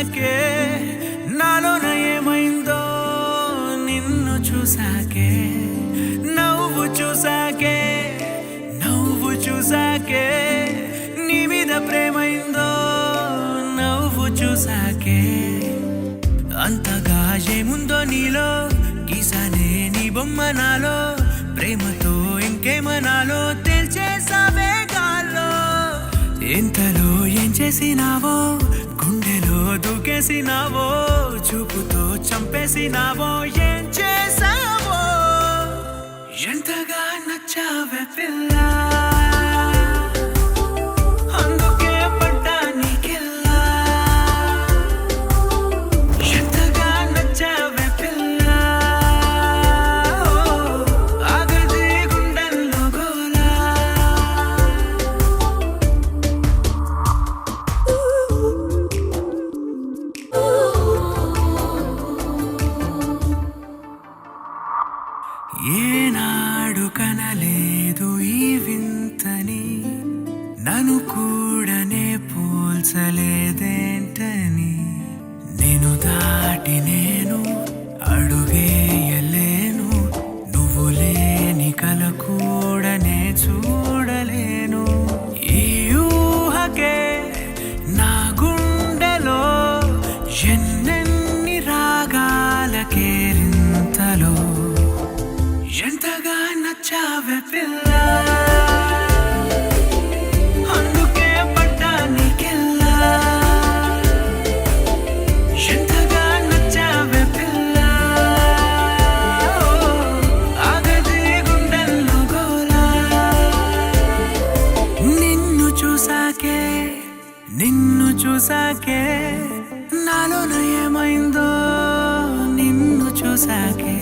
చూసాకే నాలోన ఏమైందో నిన్ను చూసాకే నువ్వు చూసాకే నీ మీద ప్రేమైందో నువ్వు చూసాకే అంతగా ఏముందో నీలో గీసానే నీ బొమ్మ నాలో ప్రేమతో ఇంకేమనాలో తెలిచేసావే గాల్లో ఎంతలో ఏం చేసినావో గుండెలో దూకేసినావో చూపుతో చంపేసినావో ఏం చేసావో ఎంతగా నచ్చావే పిల్ల అందుకే పడ్డా నీకెల్లా ఎంతగా నచ్చావే పిల్ల ఆగది గుండెల్లో గోలా ఏనాడు కనలేదు ఈ వింతని నన్ను కూడనే పోల్చలేదేంటని నేను దాటి నేను అడుగేయలేను నువ్వు లేని కల కూడనే చూడలేను ఈ ఊహకే నా గుండెలో ఎన్నెన్ని రాగాల కేరింతలో ఎంతగా నచ్చావే పిల్ల అందుకే పడ్డా నీకెల్లా ఎంతగా నచ్చావే పిల్ల ఆగది గుండెల్లో గోలా నిన్ను చూసాకే నాలోన ఏమైందో నిన్ను చూసాకే